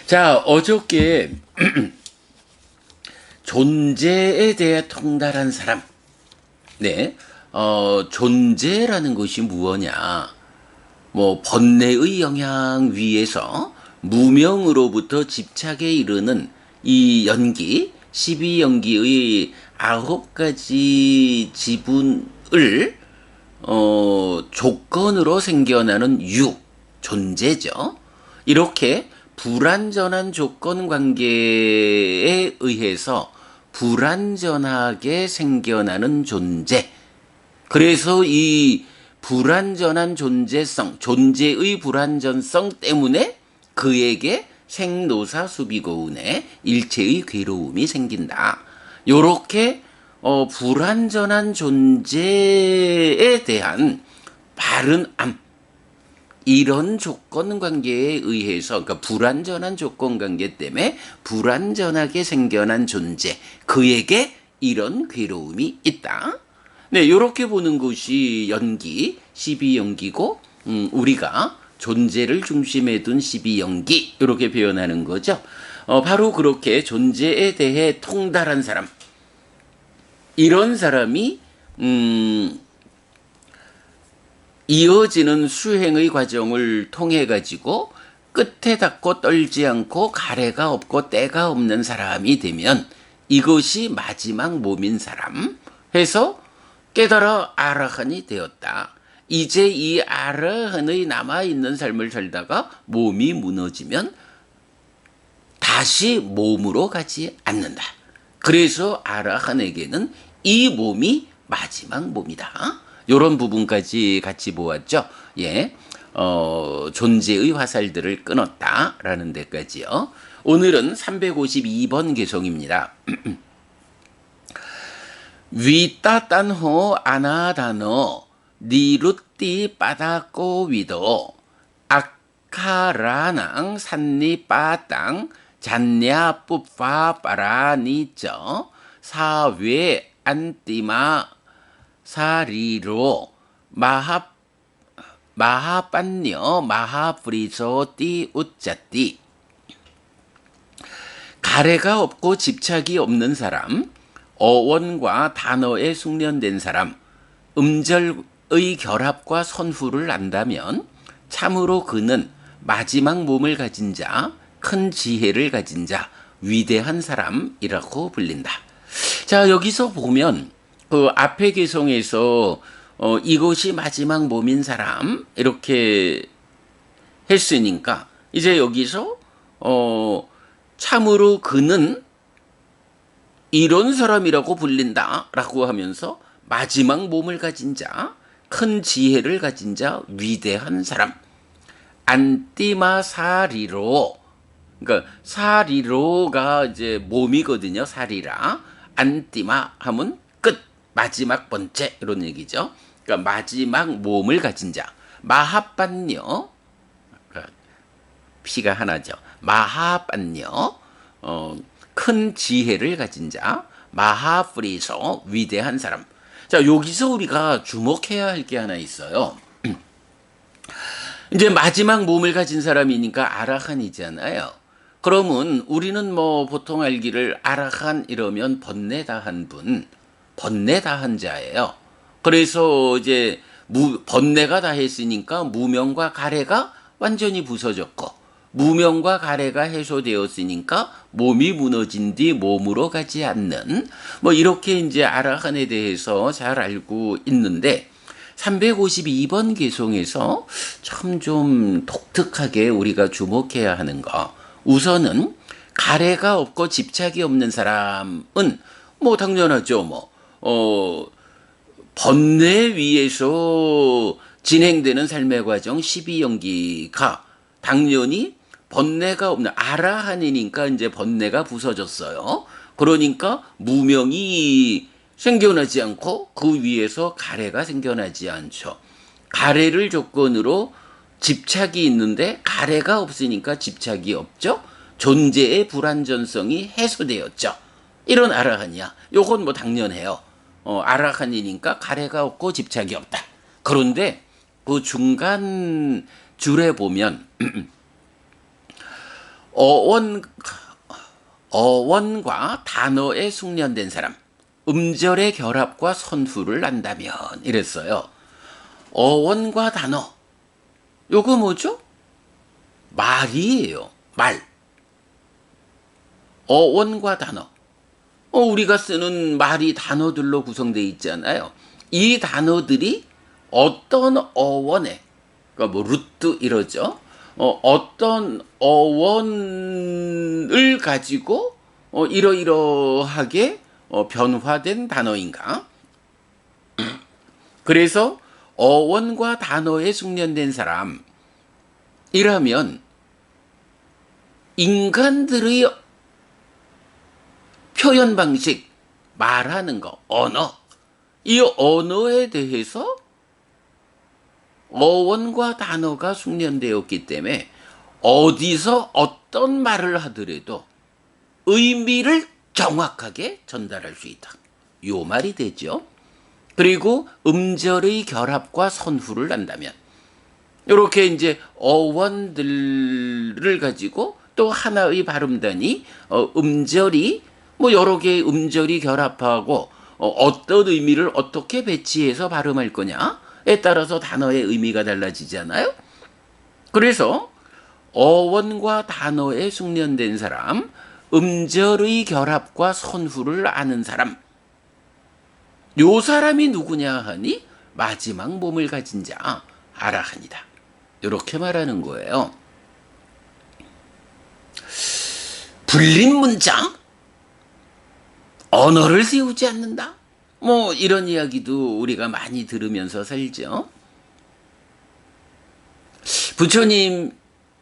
자, 어저께 존재에 대해 통달한 사람. 네. 존재라는 것이 무엇냐? 뭐, 번뇌의 영향 위에서 무명으로부터 집착에 이르는 이 연기, 12연기의 9가지 지분을, 조건으로 생겨나는 존재죠. 이렇게 불완전한 조건 관계에 의해서 불완전하게 생겨나는 존재. 그래서 이 불완전한 존재성, 존재의 불완전성 때문에 그에게 생로사수비고운의 일체의 괴로움이 생긴다. 요렇게 불완전한 존재에 대한 바른 암, 이런 조건 관계에 의해서, 그러니까 불완전한 조건 관계 때문에 불완전하게 생겨난 존재, 그에게 이런 괴로움이 있다. 네, 이렇게 보는 것이 연기, 12연기고, 우리가 존재를 중심에 둔 12연기, 이렇게 표현하는 거죠. 바로 그렇게 존재에 대해 통달한 사람, 이런 사람이 이어지는 수행의 과정을 통해 가지고 끝에 닿고 떨지 않고 가래가 없고 때가 없는 사람이 되면 이것이 마지막 몸인 사람 해서 깨달아 아라한이 되었다. 이제 이 아라한의 남아있는 삶을 살다가 몸이 무너지면 다시 몸으로 가지 않는다. 그래서 아라한에게는 이 몸이 마지막 몸이다. 요런 부분까지 같이 보았죠. 예. 존재의 화살들을 끊었다라는 데까지요. 오늘은 352번 개송입니다. 위따딴호 아나다노 니루띠 빠다꼬 위도 아카라낭 산니 빠땅 잔냐 뿌파 빠라니쩌 사외 안띠마 사리로 마하빤녀 마하브리소띠 우짜띠. 가래가 없고 집착이 없는 사람, 어원과 단어에 숙련된 사람, 음절의 결합과 선후를 안다면 참으로 그는 마지막 몸을 가진 자, 큰 지혜를 가진 자, 위대한 사람이라고 불린다. 자, 여기서 보면 그 앞에 개송에서 이것이 마지막 몸인 사람 이렇게 했으니까 이제 여기서 참으로 그는 이런 사람이라고 불린다라고 하면서 마지막 몸을 가진 자, 큰 지혜를 가진 자, 위대한 사람. 안띠마 사리로, 그러니까 사리로가 이제 몸이거든요. 사리라. 안띠마 하면 끝, 마지막 번째 이런 얘기죠. 그러니까 마지막 몸을 가진 자. 마하빤녀, 그러니까 피가 하나죠. 마하빤녀, 큰 지혜를 가진 자. 마하프리소, 위대한 사람. 자, 여기서 우리가 주목해야 할 게 하나 있어요. 이제 마지막 몸을 가진 사람이니까 아라한이잖아요. 그러면 우리는 뭐 보통 알기를 아라한 이러면 번뇌 다한 분, 번뇌 다한 자예요. 그래서 이제 번뇌가 다 했으니까 무명과 가래가 완전히 부서졌고, 무명과 가래가 해소되었으니까 몸이 무너진 뒤 몸으로 가지 않는, 뭐 이렇게 이제 아라한에 대해서 잘 알고 있는데 352번 개송에서 참 좀 독특하게 우리가 주목해야 하는 거. 우선은 가래가 없고 집착이 없는 사람은 뭐 당연하죠. 번뇌 위에서 진행되는 삶의 과정 12연기가 당연히 번뇌가 없는 아라한이니까 이제 번뇌가 부서졌어요. 그러니까 무명이 생겨나지 않고 그 위에서 가래가 생겨나지 않죠. 가래를 조건으로 집착이 있는데 가래가 없으니까 집착이 없죠. 존재의 불완전성이 해소되었죠. 이런 아라한이야. 요건 뭐 당연해요. 아라한이니까 가래가 없고 집착이 없다. 그런데 그 중간 줄에 보면 어원, 어원과 단어에 숙련된 사람, 음절의 결합과 선후를 안다면 이랬어요. 어원과 단어, 요거 뭐죠? 말이에요. 말. 어원과 단어. 우리가 쓰는 말이 단어들로 구성되어 있잖아요. 이 단어들이 어떤 어원에, 그러니까 뭐 루트 이러죠. 어떤 어원을 가지고 이러이러하게 변화된 단어인가? 그래서 어원과 단어에 숙련된 사람이라면 인간들의 표현 방식, 말하는 거, 언어, 이 언어에 대해서 어원과 단어가 숙련되었기 때문에 어디서 어떤 말을 하더라도 의미를 정확하게 전달할 수 있다. 요 말이 되죠. 그리고 음절의 결합과 선후를 한다면 이렇게 이제 어원들을 가지고 또 하나의 발음단이 음절이 뭐 여러 개의 음절이 결합하고 어떤 의미를 어떻게 배치해서 발음할 거냐에 따라서 단어의 의미가 달라지잖아요. 그래서 어원과 단어에 숙련된 사람, 음절의 결합과 선후를 아는 사람, 요 사람이 누구냐 하니 마지막 몸을 가진 자 아라한이다. 이렇게 말하는 거예요. 불린 문장? 언어를 세우지 않는다? 뭐 이런 이야기도 우리가 많이 들으면서 살죠. 부처님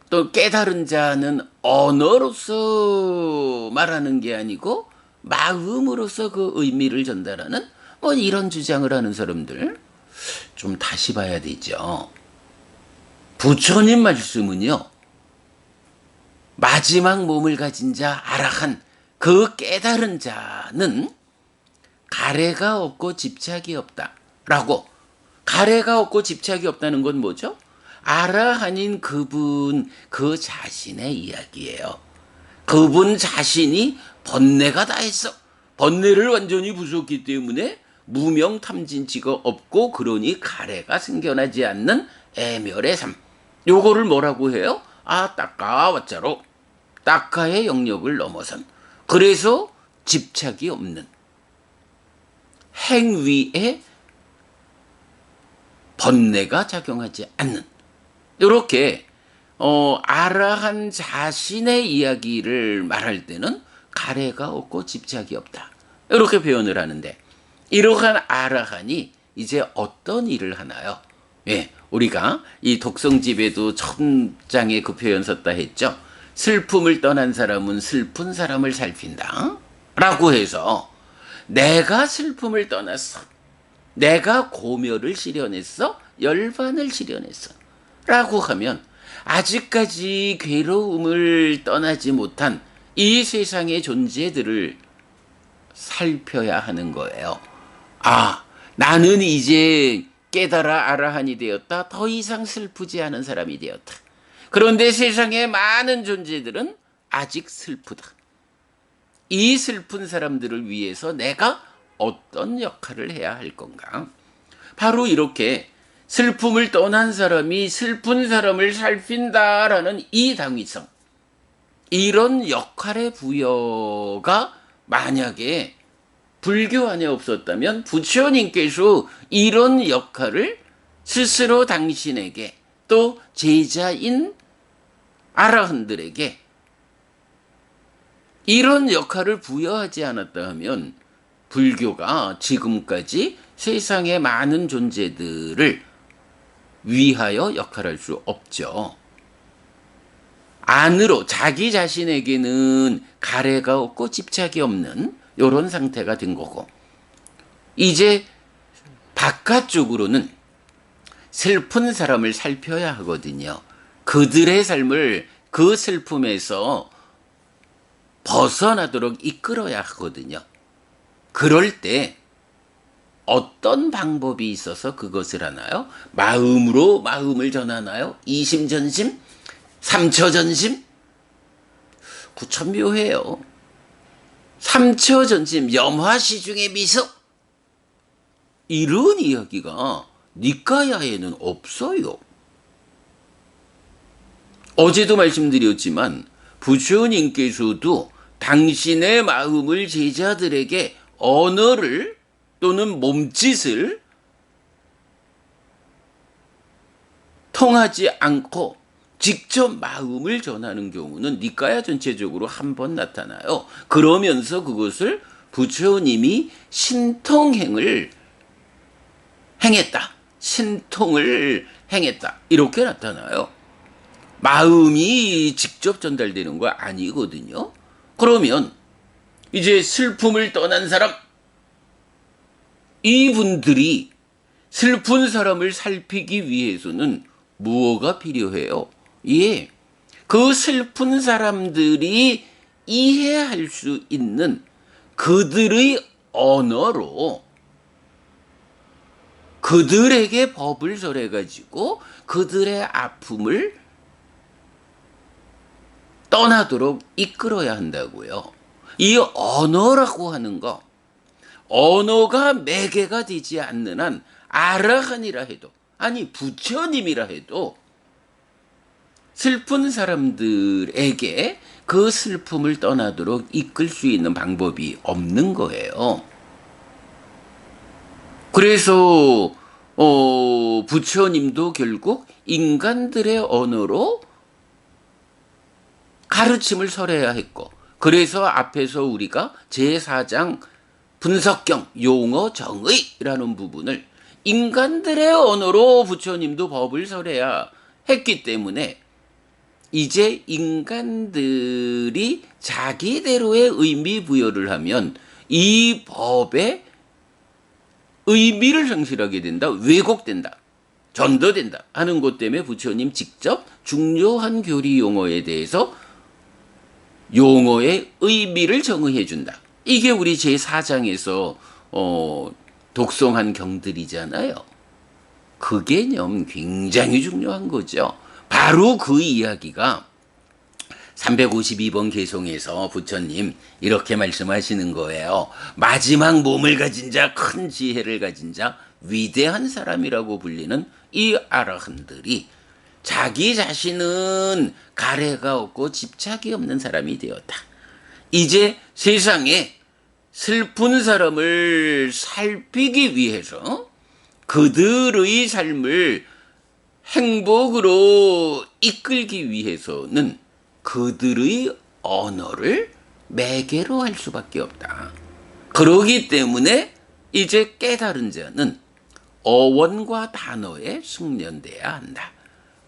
또 깨달은 자는 언어로서 말하는 게 아니고 마음으로서 그 의미를 전달하는 뭐 이런 주장을 하는 사람들 좀 다시 봐야 되죠. 부처님 말씀은요. 마지막 몸을 가진 자 아라한 그 깨달은 자는 가래가 없고 집착이 없다라고. 가래가 없고 집착이 없다는 건 뭐죠? 아라한인 그분 그 자신의 이야기예요. 그분 자신이 번뇌가 다 했어. 번뇌를 완전히 부쉈기 때문에 무명탐진치가 없고 그러니 가래가 생겨나지 않는 애멸의 삶. 요거를 뭐라고 해요? 따까와짜로. 따까의 영역을 넘어선. 그래서 집착이 없는 행위에 번뇌가 작용하지 않는 이렇게 아라한 자신의 이야기를 말할 때는 가래가 없고 집착이 없다. 이렇게 표현을 하는데 이러한 아라한이 이제 어떤 일을 하나요? 예, 우리가 이 독성집에도 첫 장에 그 표현 썼다 했죠. 슬픔을 떠난 사람은 슬픈 사람을 살핀다. 라고 해서 내가 슬픔을 떠났어. 내가 고멸을 실현했어. 열반을 실현했어. 라고 하면 아직까지 괴로움을 떠나지 못한 이 세상의 존재들을 살펴야 하는 거예요. 나는 이제 깨달아 아라한이 되었다. 더 이상 슬프지 않은 사람이 되었다. 그런데 세상의 많은 존재들은 아직 슬프다. 이 슬픈 사람들을 위해서 내가 어떤 역할을 해야 할 건가? 바로 이렇게 슬픔을 떠난 사람이 슬픈 사람을 살핀다라는 이 당위성, 이런 역할의 부여가 만약에 불교 안에 없었다면 부처님께서 이런 역할을 스스로 당신에게 또 제자인 아라한들에게 이런 역할을 부여하지 않았다 하면 불교가 지금까지 세상의 많은 존재들을 위하여 역할할 수 없죠. 안으로 자기 자신에게는 가래가 없고 집착이 없는 이런 상태가 된 거고 이제 바깥쪽으로는 슬픈 사람을 살펴야 하거든요. 그들의 삶을 그 슬픔에서 벗어나도록 이끌어야 하거든요. 그럴 때 어떤 방법이 있어서 그것을 하나요? 마음으로 마음을 전하나요? 이심전심? 삼처전심? 참 묘해요. 삼처전심 염화시중의 미석, 이런 이야기가 니까야에는 없어요. 어제도 말씀드렸지만 부처님께서도 당신의 마음을 제자들에게 언어를 또는 몸짓을 통하지 않고 직접 마음을 전하는 경우는 니까야 전체적으로 한 번 나타나요. 그러면서 그것을 부처님이 신통행을 행했다. 신통을 행했다. 이렇게 나타나요. 마음이 직접 전달되는 거 아니거든요. 그러면 이제 슬픔을 떠난 사람, 이분들이 슬픈 사람을 살피기 위해서는 무엇가 필요해요? 예, 그 슬픈 사람들이 이해할 수 있는 그들의 언어로 그들에게 법을 설해가지고 그들의 아픔을 떠나도록 이끌어야 한다고요. 이 언어라고 하는 거, 언어가 매개가 되지 않는 한 아라한이라 해도, 아니 부처님이라 해도 슬픈 사람들에게 그 슬픔을 떠나도록 이끌 수 있는 방법이 없는 거예요. 그래서 부처님도 결국 인간들의 언어로 가르침을 설해야 했고, 그래서 앞에서 우리가 제4장 분석경 용어 정의라는 부분을 인간들의 언어로 부처님도 법을 설해야 했기 때문에 이제 인간들이 자기대로의 의미 부여를 하면 이 법의 의미를 상실하게 된다, 왜곡된다, 전도된다 하는 것 때문에 부처님 직접 중요한 교리 용어에 대해서 용어의 의미를 정의해 준다. 이게 우리 제4장에서 독송한 경들이잖아요. 그 개념 굉장히 중요한 거죠. 바로 그 이야기가 352번 개송에서 부처님 이렇게 말씀하시는 거예요. 마지막 몸을 가진 자, 큰 지혜를 가진 자, 위대한 사람이라고 불리는 이 아라한들이 자기 자신은 가래가 없고 집착이 없는 사람이 되었다. 이제 세상에 슬픈 사람을 살피기 위해서 그들의 삶을 행복으로 이끌기 위해서는 그들의 언어를 매개로 할 수밖에 없다. 그러기 때문에 이제 깨달은 자는 어원과 단어에 숙련돼야 한다.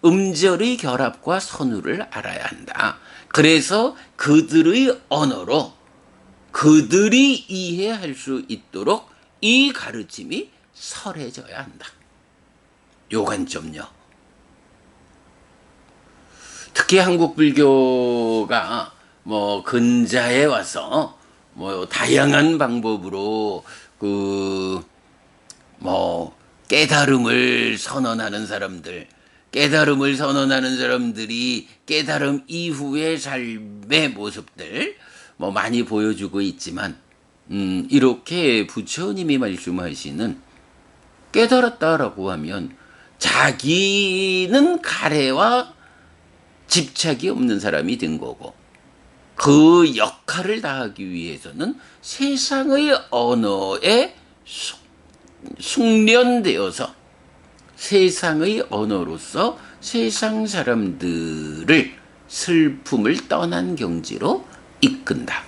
음절의 결합과 선우를 알아야 한다. 그래서 그들의 언어로 그들이 이해할 수 있도록 이 가르침이 설해져야 한다. 요 관점요. 특히 한국 불교가 근자에 와서 다양한 방법으로 깨달음을 선언하는 사람들이 깨달음 이후의 삶의 모습들 많이 보여주고 있지만, 이렇게 부처님이 말씀하시는 깨달았다라고 하면 자기는 가래와 집착이 없는 사람이 된 거고, 그 역할을 다하기 위해서는 세상의 언어에 숙련되어서 세상의 언어로서 세상 사람들을 슬픔을 떠난 경지로 이끈다.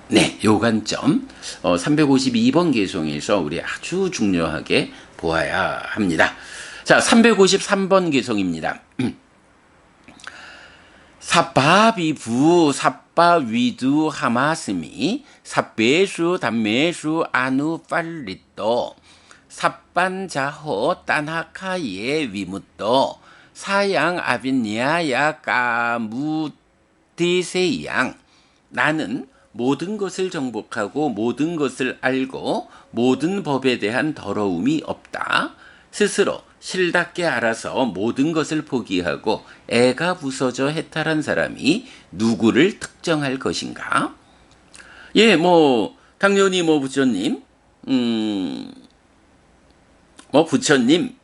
네, 요 관점 352번 개송에서 우리 아주 중요하게 보아야 합니다. 자, 353번 개송입니다. 사바비부 사바위두 하마스미 사베수 담메수 아누 팔리또 사반자호 딴하카예 위무또 사양 아빈니아야 까무디세양. 나는 모든 것을 정복하고 모든 것을 알고 모든 법에 대한 더러움이 없다. 스스로 실답게 알아서 모든 것을 포기하고 애가 부서져 해탈한 사람이 누구를 특정할 것인가? 예, 뭐 당연히 뭐 부처님, 뭐 부처님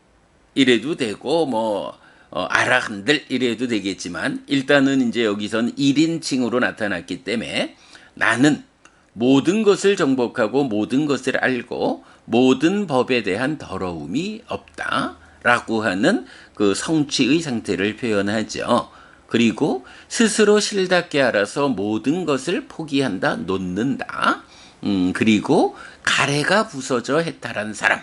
이래도 되고 뭐 아라한들 이래도 되겠지만 일단은 이제 여기선 1인칭으로 나타났기 때문에 나는 모든 것을 정복하고 모든 것을 알고 모든 법에 대한 더러움이 없다라고 하는 그 성취의 상태를 표현하죠. 그리고 스스로 실답게 알아서 모든 것을 포기한다, 놓는다. 그리고 가래가 부서져 해탈한 사람.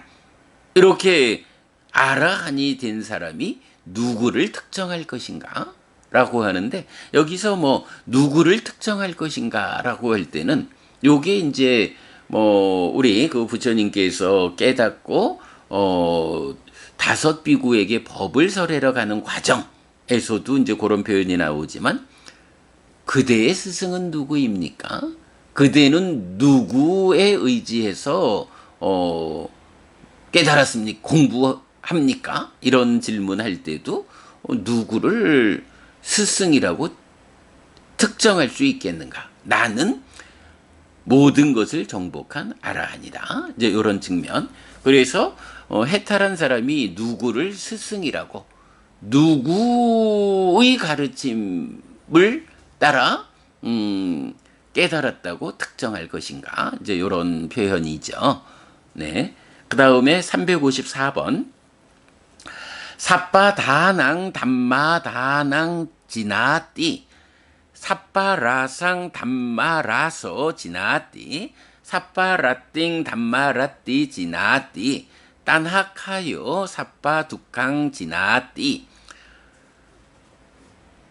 이렇게 아라한이 된 사람이 누구를 특정할 것인가? 라고 하는데 여기서 뭐 누구를 특정할 것인가 라고 할 때는 요게 이제 뭐 우리 그 부처님께서 깨닫고 다섯 비구에게 법을 설해러 가는 과정에서도 이제 그런 표현이 나오지만 그대의 스승은 누구입니까? 그대는 누구에 의지해서 깨달았습니까? 공부합니까? 이런 질문할 때도 누구를 스승이라고 특정할 수 있겠는가? 나는 모든 것을 정복한 아라한이다. 이제 이런 측면. 그래서 해탈한 사람이 누구를 스승이라고 누구의 가르침을 따라 깨달았다고 특정할 것인가? 이제 이런 표현이죠. 네. 그 다음에 354번. 사빠다낭 담마다낭 지나띠 사빠라상 담마라서 지나띠 사빠라띵 담마라띠 지나띠 딴학하요 사빠두캉 지나띠.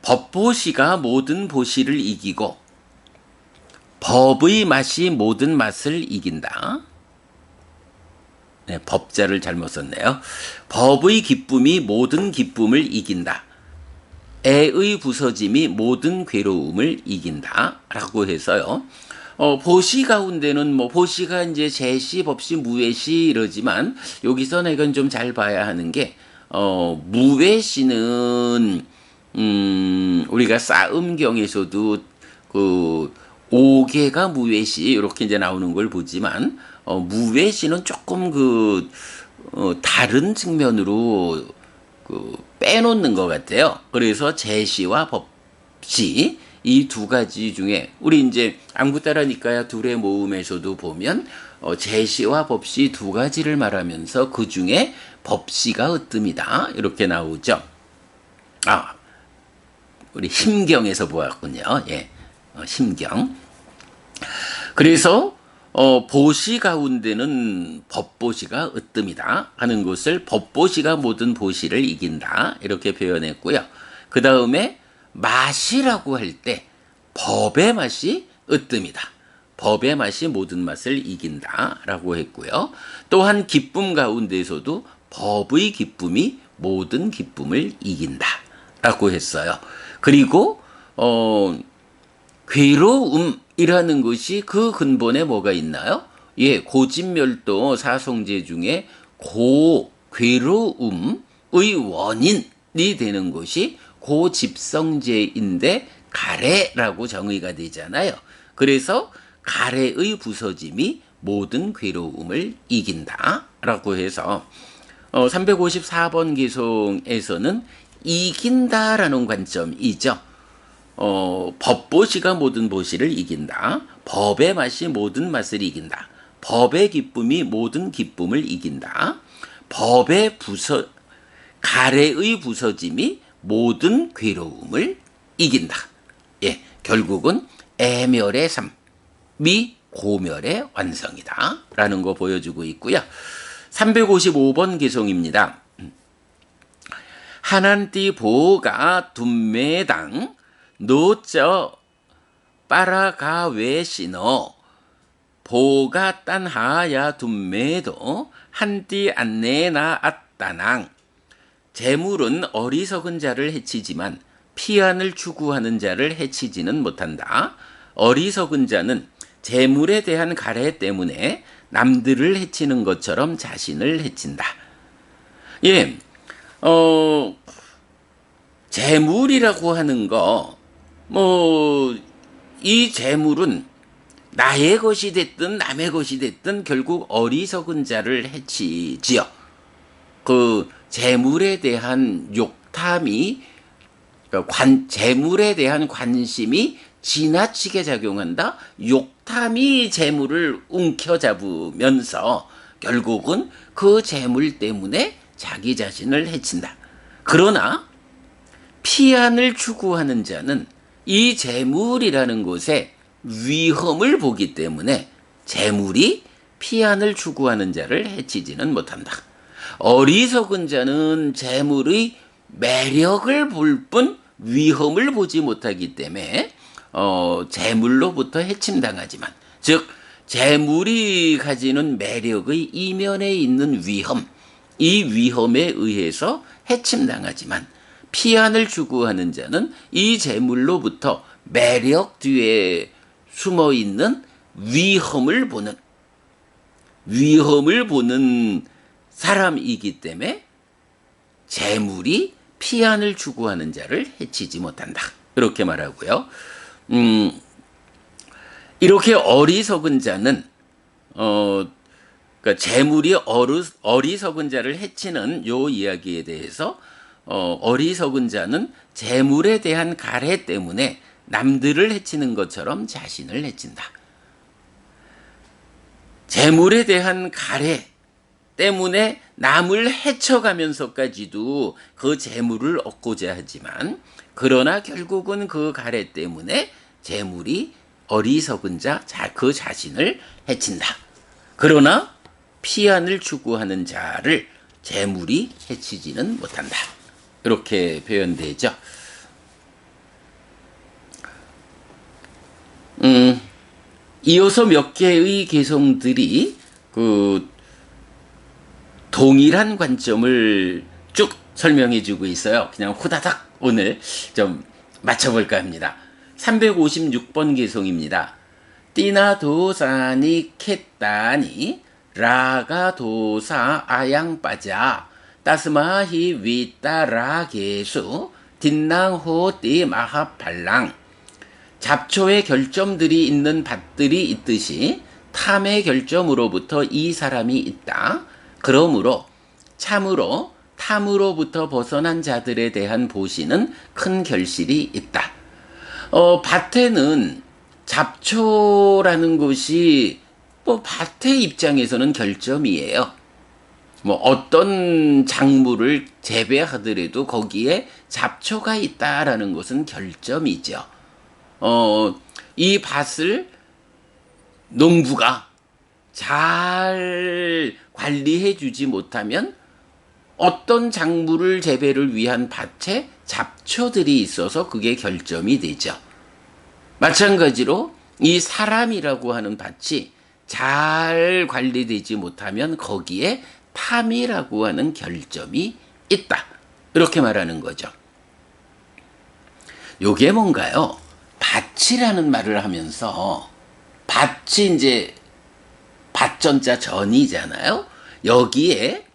법보시가 모든 보시를 이기고 법의 맛이 모든 맛을 이긴다. 네, 법자를 잘못 썼네요. 법의 기쁨이 모든 기쁨을 이긴다. 애의 부서짐이 모든 괴로움을 이긴다. 라고 해서요. 보시 가운데는 뭐 보시가 이제 제시, 법시, 무외시 이러지만 여기서 이건 좀 잘 봐야 하는 게 무외시는 우리가 싸움경에서도 그 5개가 무외시 이렇게 이제 나오는 걸 보지만 무외시는 조금 다른 측면으로 빼놓는 것 같아요. 그래서 제시와 법시 이 두 가지 중에 우리 이제 안구따라니까야 둘의 모음에서도 보면 제시와 법시 두 가지를 말하면서 그 중에 법시가 으뜸이다 이렇게 나오죠. 우리 심경에서 보았군요. 예, 심경. 그래서 보시 가운데는 법보시가 으뜸이다 하는 것을 법보시가 모든 보시를 이긴다 이렇게 표현했고요. 그 다음에 맛이라고 할 때 법의 맛이 으뜸이다. 법의 맛이 모든 맛을 이긴다 라고 했고요. 또한 기쁨 가운데서도 법의 기쁨이 모든 기쁨을 이긴다 라고 했어요. 그리고 괴로움이라는 것이 그 근본에 뭐가 있나요? 예, 고진멸도 사성제 중에 괴로움의 원인이 되는 것이 고집성제인데 가래라고 정의가 되잖아요. 그래서 가래의 부서짐이 모든 괴로움을 이긴다라고 해서 354번 개송에서는 이긴다라는 관점이죠. 법보시가 모든 보시를 이긴다. 법의 맛이 모든 맛을 이긴다. 법의 기쁨이 모든 기쁨을 이긴다. 가래의 부서짐이 모든 괴로움을 이긴다. 예, 결국은 애멸의 삶이 고멸의 완성이다. 라는 거 보여주고 있고요. 355번 개송입니다. 하난띠 보가 둠매당 노저 빠라가외시너 보가 딴하야 둠매도 한띠 안내나 앗다낭. 재물은 어리석은 자를 해치지만 피안을 추구하는 자를 해치지는 못한다. 어리석은 자는 재물에 대한 가래 때문에 남들을 해치는 것처럼 자신을 해친다. 예, 어, 재물이라고 하는 거, 뭐, 이 재물은 나의 것이 됐든 남의 것이 됐든 결국 어리석은 자를 해치지요. 그 재물에 대한 욕탐이, 재물에 대한 관심이 지나치게 작용한다. 욕탐이 재물을 움켜잡으면서 결국은 그 재물 때문에 자기 자신을 해친다. 그러나 피안을 추구하는 자는 이 재물이라는 곳에 위험을 보기 때문에 재물이 피안을 추구하는 자를 해치지는 못한다. 어리석은 자는 재물의 매력을 볼 뿐 위험을 보지 못하기 때문에 재물로부터 해침당하지만, 즉 재물이 가지는 매력의 이면에 있는 위험, 이 위험에 의해서 해침당하지만 피안을 추구하는 자는 이 재물로부터 매력 뒤에 숨어 있는 위험을 보는 사람이기 때문에 재물이 피안을 추구하는 자를 해치지 못한다. 이렇게 말하고요. 이렇게 어리석은 자는 그러니까 재물이 어리석은 자를 해치는 요 이야기에 대해서 어리석은 자는 재물에 대한 가래 때문에 남들을 해치는 것처럼 자신을 해친다. 재물에 대한 가래 때문에 남을 해쳐가면서까지도 그 재물을 얻고자 하지만, 그러나 결국은 그 가래 때문에 재물이 어리석은 그 자신을 해친다. 그러나 피안을 추구하는 자를 재물이 해치지는 못한다. 이렇게 표현되죠. 이어서 몇 개의 개성들이 그 동일한 관점을 쭉 설명해주고 있어요. 그냥 후다닥 오늘 좀 맞춰볼까 합니다. 356번 개성입니다. 띠나 도사니 캣다니 라가 도사 아양빠자 따스마히 위따라 개수 딘낭호 띠 마하팔랑. 잡초의 결점들이 있는 밭들이 있듯이 탐의 결점으로부터 이 사람이 있다. 그러므로 참으로 탐으로부터 벗어난 자들에 대한 보시는 큰 결실이 있다. 밭에는 잡초라는 것이 뭐 밭의 입장에서는 결점이에요. 뭐 어떤 작물을 재배하더라도 거기에 잡초가 있다라는 것은 결점이죠. 이 밭을 농부가 잘 관리해 주지 못하면 어떤 작물을 재배를 위한 밭에 잡초들이 있어서 그게 결점이 되죠. 마찬가지로 이 사람이라고 하는 밭이 잘 관리되지 못하면 거기에 탐이라고 하는 결점이 있다. 이렇게 말하는 거죠. 요게 뭔가요? 밭이라는 말을 하면서 밭이 이제 밭전자 전이잖아요. 여기에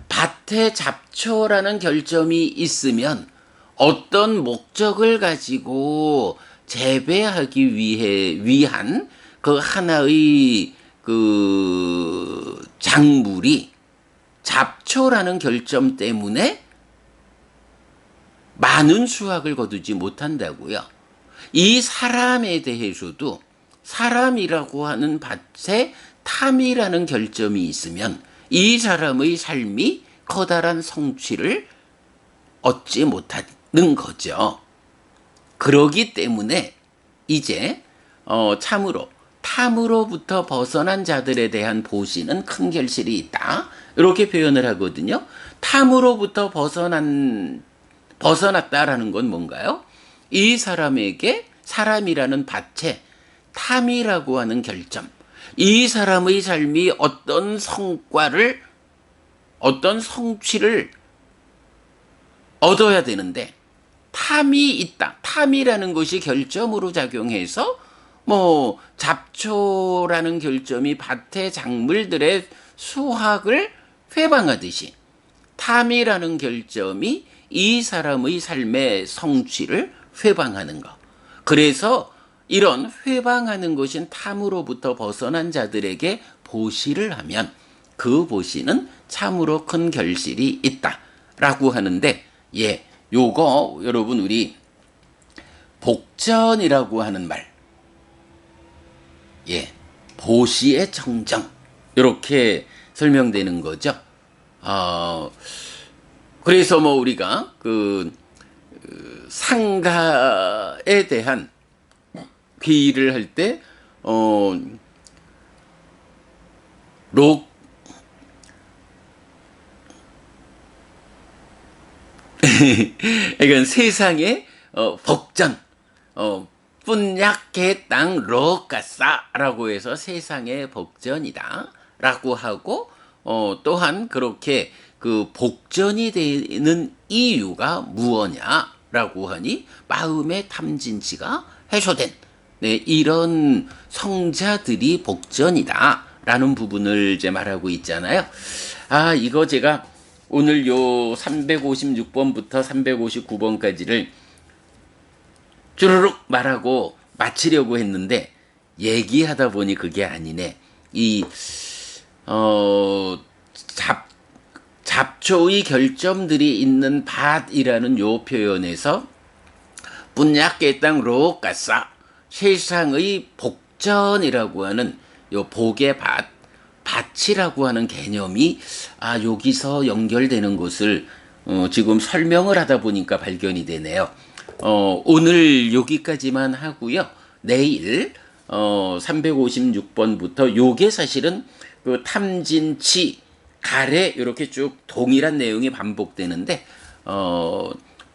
밭에 잡초라는 결점이 있으면 어떤 목적을 가지고 재배하기 위한 그 하나의 그 작물이 잡초라는 결점 때문에 많은 수확을 거두지 못한다고요. 이 사람에 대해서도 사람이라고 하는 밭에 탐이라는 결점이 있으면 이 사람의 삶이 커다란 성취를 얻지 못하는 거죠. 그러기 때문에 이제 참으로 탐으로부터 벗어난 자들에 대한 보시는 큰 결실이 있다. 이렇게 표현을 하거든요. 탐으로부터 벗어났다라는 건 뭔가요? 이 사람에게 사람이라는 밭에 탐이라고 하는 결점, 이 사람의 삶이 어떤 성과를, 어떤 성취를 얻어야 되는데 탐이 있다. 탐이라는 것이 결점으로 작용해서 뭐 잡초라는 결점이 밭의 작물들의 수확을 회방하듯이 탐이라는 결점이 이 사람의 삶의 성취를 회방하는 것. 그래서 이런 회방하는 것인 탐으로부터 벗어난 자들에게 보시를 하면 그 보시는 참으로 큰 결실이 있다라고 하는데, 예, 요거 여러분 우리 복전이라고 하는 말, 예, 보시의 정정, 이렇게 설명되는 거죠. 그래서 뭐 우리가 상가에 대한 회의를 할 때, 이건 세상의 복전, 뿐약개 땅 로까싸라고 해서 세상의 복전이다라고 하고, 또한 그렇게 그 복전이 되는 이유가 무엇냐라고 하니 마음의 탐진치가 해소된, 네, 이런 성자들이 복전이다라는 부분을 이제 말하고 있잖아요. 이거 제가 오늘 요 356번부터 359번까지를 쭈르륵 말하고 마치려고 했는데 얘기하다 보니 그게 아니네. 잡초의 결점들이 있는 밭이라는 요 표현에서 분약계 땅 로까싸, 세상의 복전이라고 하는 요 복의 밭이라고 하는 개념이 여기서 연결되는 것을 지금 설명을 하다 보니까 발견이 되네요. 오늘 여기까지만 하고요. 내일 356번부터 요게 사실은 그 탐진치 가래 이렇게 쭉 동일한 내용이 반복되는데,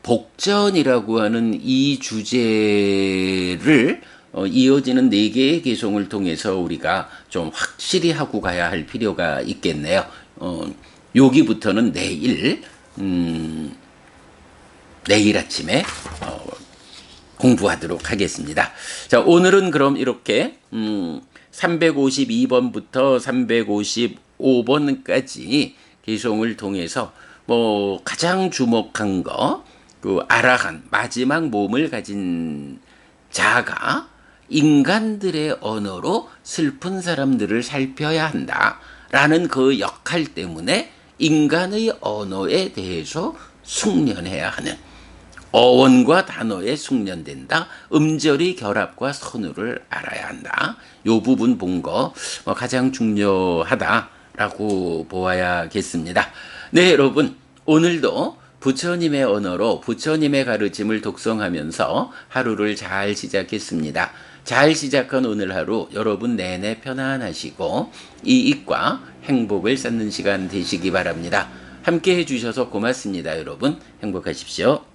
복전이라고 하는 이 주제를 이어지는 4개의 개송을 통해서 우리가 좀 확실히 하고 가야 할 필요가 있겠네요. 여기부터는 내일 아침에 공부하도록 하겠습니다. 자, 오늘은 그럼 이렇게 352번부터 355번까지 개송을 통해서 뭐 가장 주목한 거, 그 아라한 마지막 몸을 가진 자가 인간들의 언어로 슬픈 사람들을 살펴야 한다라는 그 역할 때문에 인간의 언어에 대해서 숙련해야 하는, 어원과 단어에 숙련된다. 음절의 결합과 선우를 알아야 한다. 요 부분 본 거 가장 중요하다라고 보아야겠습니다. 네, 여러분, 오늘도 부처님의 언어로 부처님의 가르침을 독송하면서 하루를 잘 시작했습니다. 잘 시작한 오늘 하루 여러분 내내 편안하시고 이익과 행복을 쌓는 시간 되시기 바랍니다. 함께 해주셔서 고맙습니다. 여러분 행복하십시오.